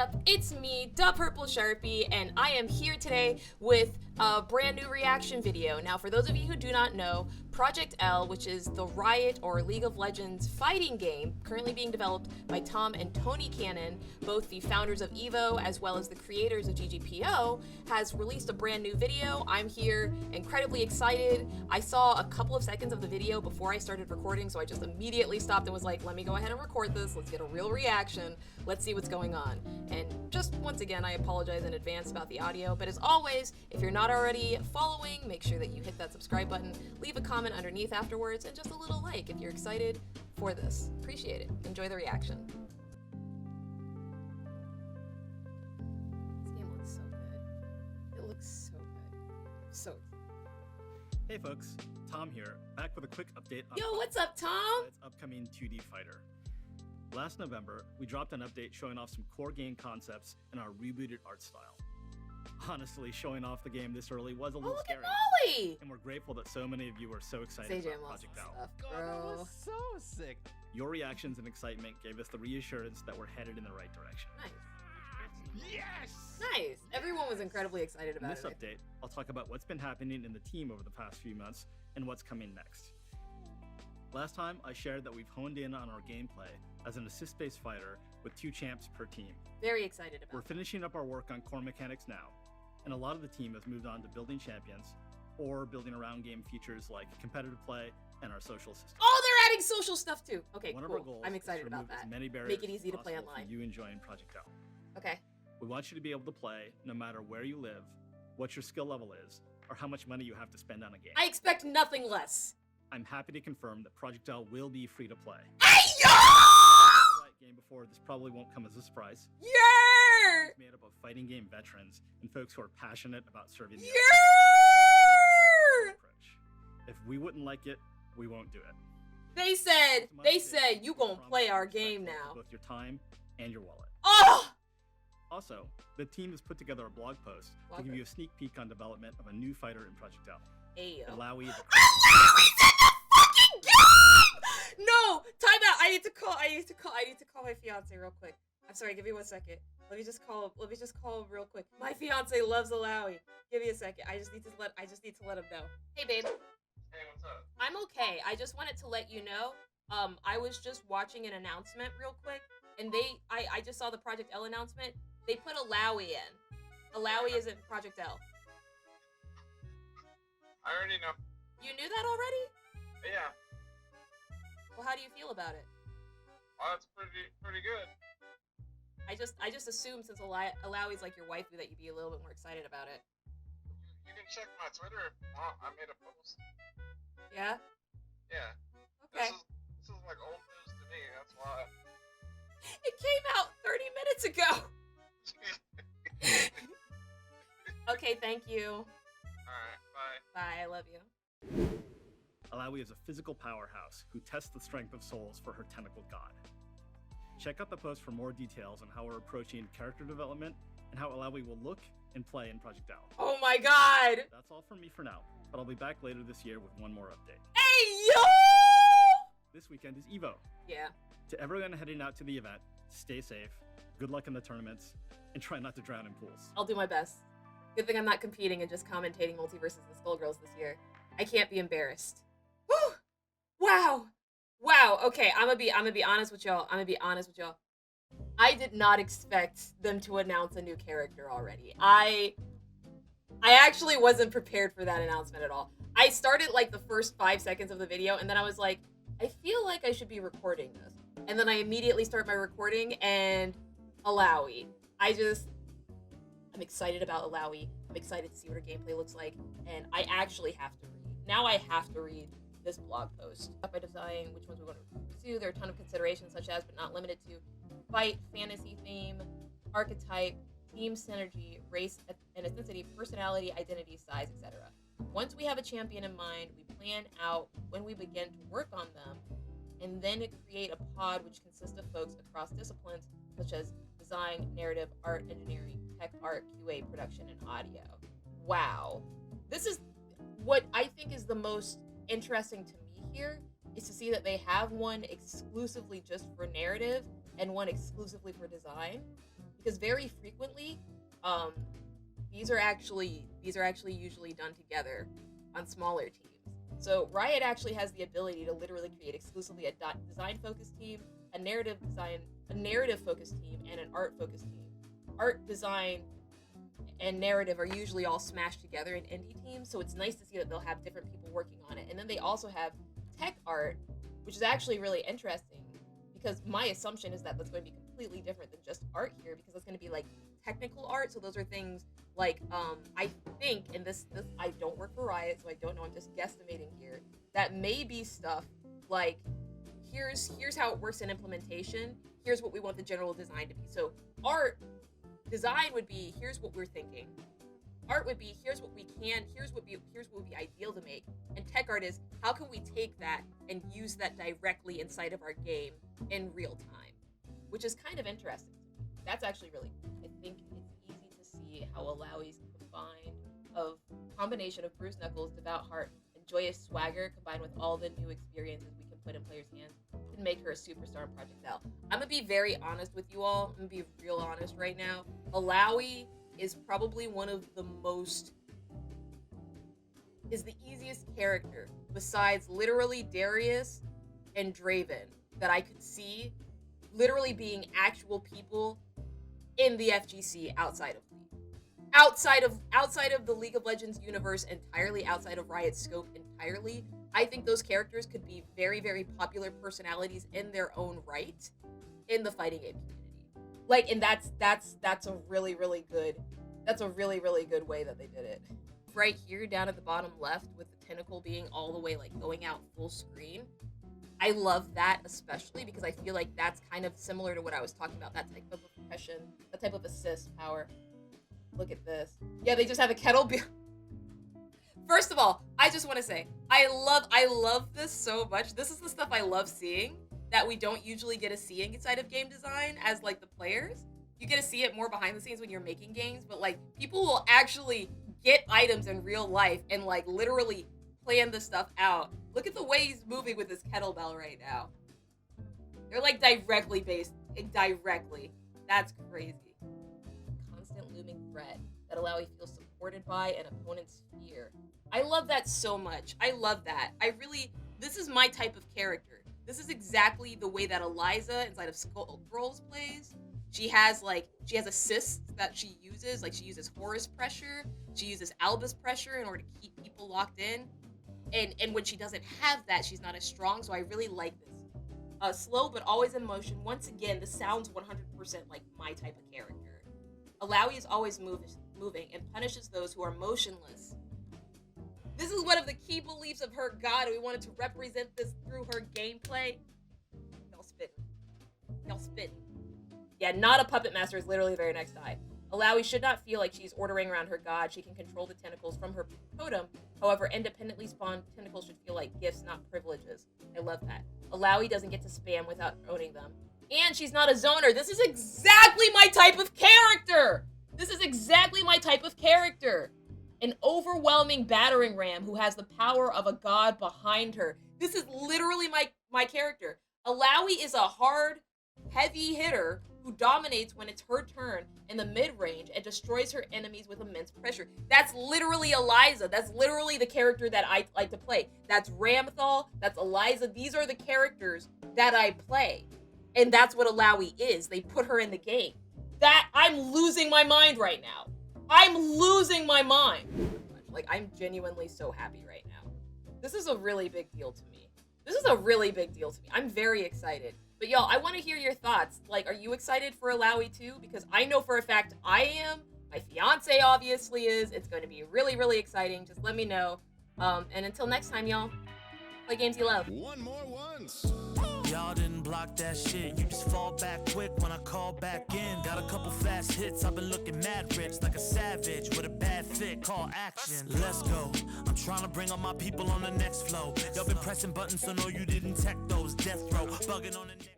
up? It's me, DaPurpleSharpie, and I am here today with a brand new reaction video. Now, for those of you who do not know, Project L, which is the Riot or League of Legends fighting game currently being developed by Tom and Tony Cannon, both the founders of EVO as well as the creators of GGPO, has released a brand new video. I'm here incredibly excited. I saw a couple of seconds of the video before I started recording, so I just immediately stopped and was like, let me go ahead and record this. Let's get a real reaction. Let's see what's going on. And just once again, I apologize in advance about the audio, but as always, if you're not already following, make sure that you hit that subscribe button, leave a comment underneath afterwards, and just a little like if you're excited for this. Appreciate it. Enjoy the reaction. This game looks so good. It looks so good. So Hey folks, Tom here, back with a quick update on Yo, what's up, Tom? its upcoming 2D fighter. Last November, we dropped an update showing off some core game concepts and our rebooted art style. Honestly, showing off the game this early was a little Look scary. at Molly! And we're grateful that so many of you were so excited CJ about loves Project this L. stuff, God, bro. that was so sick. Your reactions and excitement gave us the reassurance that we're headed in the right direction. Nice. Yes! Nice. Everyone was incredibly excited In about this it. update, I'll talk about what's been happening in the team over the past few months and what's coming next. Last time, I shared that we've honed in on our gameplay as an assist-based fighter with 2 champs per team. Very excited about We're it. finishing up our work on core mechanics now, and a lot of the team has moved on to building champions or building around game features like competitive play and our social system. Oh, they're adding social stuff too. Okay, One cool. of our goals I'm is excited to about remove that. as many barriers Make it easy to as play possible online. for you enjoying Project L. Okay. We want you to be able to play no matter where you live, what your skill level is, or how much money you have to spend on a game. I expect nothing less. I'm happy to confirm that Project L will be free to play. Hey, yo! Right game before, this probably won't come as a surprise. Yeah! It's made up of fighting game veterans and folks who are passionate about serving the Yeah! approach. If we wouldn't like it, we won't do it. They said you gonna play our game now. Both your time and your wallet. Oh! Also, the team has put together a blog post to give you a sneak peek on development of a new fighter in Project L. Ayo. Illaoi the Illaoi's in the fucking game! No! Time out. I need to call my fiance real quick. I'm sorry, give me 1 second. Let me just call real quick. My fiance loves Illaoi. Give me a second. I just need to let him know. Hey babe. Hey, what's up? I'm okay. I just wanted to let you know, I was just watching an announcement real quick, and I just saw the Project L announcement. They put Illaoi in. Illaoi is in Project L. I already know. You knew that already? Yeah. Well, how do you feel about it? Oh, that's pretty good. I just assumed since Illaoi's like your waifu that you'd be a little bit more excited about it. You can check my Twitter if you want. I made a post. Yeah? Yeah. Okay. This is like old news to me. That's why. It came out 30 minutes ago! Okay, thank you. Alright, bye. Bye, I love you. Illaoi is a physical powerhouse who tests the strength of souls for her tentacled god. Check out the post for more details on how we're approaching character development and how Illaoi will look and play in Project L. Oh my god! That's all from me for now, but I'll be back later this year with one more update. Hey, yo! This weekend is EVO. Yeah. To everyone heading out to the event, stay safe, good luck in the tournaments, and try not to drown in pools. I'll do my best. Good thing I'm not competing and just commentating Multiverses and Skullgirls this year. I can't be embarrassed. Whew! Wow! Wow, okay, I'm gonna be honest with y'all. I did not expect them to announce a new character already. I actually wasn't prepared for that announcement at all. I started like the first 5 seconds of the video, and then I was like, I feel like I should be recording this. And then I immediately start my recording, and Illaoi. I'm excited about Illaoi. I'm excited to see what her gameplay looks like, and I actually have to read. Now I have to read this blog post. By deciding which ones we're going to pursue, there are a ton of considerations such as, but not limited to, fight, fantasy theme, archetype, team synergy, race and ethnicity, personality, identity, size, etc. Once we have a champion in mind, we plan out when we begin to work on them, and then create a pod which consists of folks across disciplines such as design, narrative, art, engineering, tech art, QA, production, and audio. Wow. This is what I think is the most interesting to me here, is to see that they have one exclusively just for narrative and one exclusively for design. because very frequently, these are actually usually done together on smaller teams. So Riot actually has the ability to literally create exclusively a design-focused team, a narrative-focused team, and an art-focused team. Art, design, and narrative are usually all smashed together in indie teams, so it's nice to see that they'll have different people working on it. And then they also have tech art, which is actually really interesting, because my assumption is that that's going to be completely different than just art here, because it's going to be like technical art. So those are things like I think, and this I don't work for Riot, so I don't know, I'm just guesstimating here, that may be stuff like here's how it works in implementation, here's what we want the general design to be. So art design would be, here's what we're thinking. Art would be, here's what we can, here's what would be ideal to make. And tech art is, how can we take that and use that directly inside of our game in real time? Which is kind of interesting. That's actually really cool. I think it's easy to see how Illaoi's combination of Bruce Knuckles, devout heart, and joyous swagger, combined with all the new experiences we can put in players' hands, can make her a superstar in Project L. I'm gonna be very honest with you all. I'm gonna be real honest right now. Illaoi is probably is the easiest character besides literally Darius and Draven that I could see literally being actual people in the FGC outside of League. Outside of the League of Legends universe entirely, outside of Riot's scope entirely, I think those characters could be very, very popular personalities in their own right in the fighting game community. Like, and that's a really, really good way that they did it. Right here down at the bottom left with the tentacle being all the way like going out full screen. I love that especially because I feel like that's kind of similar to what I was talking about, that type of oppression, that type of assist power. Look at this. Yeah, they just have a kettle. First of all, I just want to say, I love this so much. This is the stuff I love seeing that we don't usually get to see inside of game design as like the players. You get to see it more behind the scenes when you're making games, but like people will actually get items in real life and like literally plan this stuff out. Look at the way he's moving with his kettlebell right now. They're like directly based, indirectly. That's crazy. Constant looming threat that Illaoi feels supported by an opponent's fear. I love that so much. I love that. This is my type of character. This is exactly the way that Eliza inside of Skullgirls plays. She has assists that she uses, like she uses Horus pressure, she uses Albus pressure in order to keep people locked in. And when she doesn't have that, she's not as strong, so I really like this. Slow but always in motion. Once again, this sounds 100% like my type of character. Illaoi is always moving and punishes those who are motionless. This is one of the key beliefs of her god, and we wanted to represent this through her gameplay. Y'all spitting. Yeah, not a puppet master is literally the very next eye. Illaoi should not feel like she's ordering around her god. She can control the tentacles from her totem. However, independently spawned tentacles should feel like gifts, not privileges. I love that. Illaoi doesn't get to spam without owning them. And she's not a zoner. This is exactly my type of character! This is exactly my type of character. An overwhelming battering ram who has the power of a god behind her. This is literally my character. Illaoi is a hard, heavy hitter who dominates when it's her turn in the mid-range and destroys her enemies with immense pressure. That's literally Eliza. That's literally the character that I like to play. That's Ramthal. That's Eliza. These are the characters that I play. And that's what Illaoi is. They put her in the game. I'm losing my mind right now. I'm losing my mind. Like, I'm genuinely so happy right now. This is a really big deal to me. I'm very excited. But y'all, I want to hear your thoughts. Like, are you excited for Illaoi too? Because I know for a fact I am. My fiance obviously is. It's going to be really, really exciting. Just let me know. And until next time, y'all, play games you love. One more once. Y'all didn't block that shit. You just fall back quick when I call back in. Got a couple fast hits. I've been looking mad rich like a savage with a bad fit. Call action. Let's go. I'm trying to bring all my people on the next flow. Y'all been pressing buttons, so no, you didn't tech those. Death row. Bugging on the next.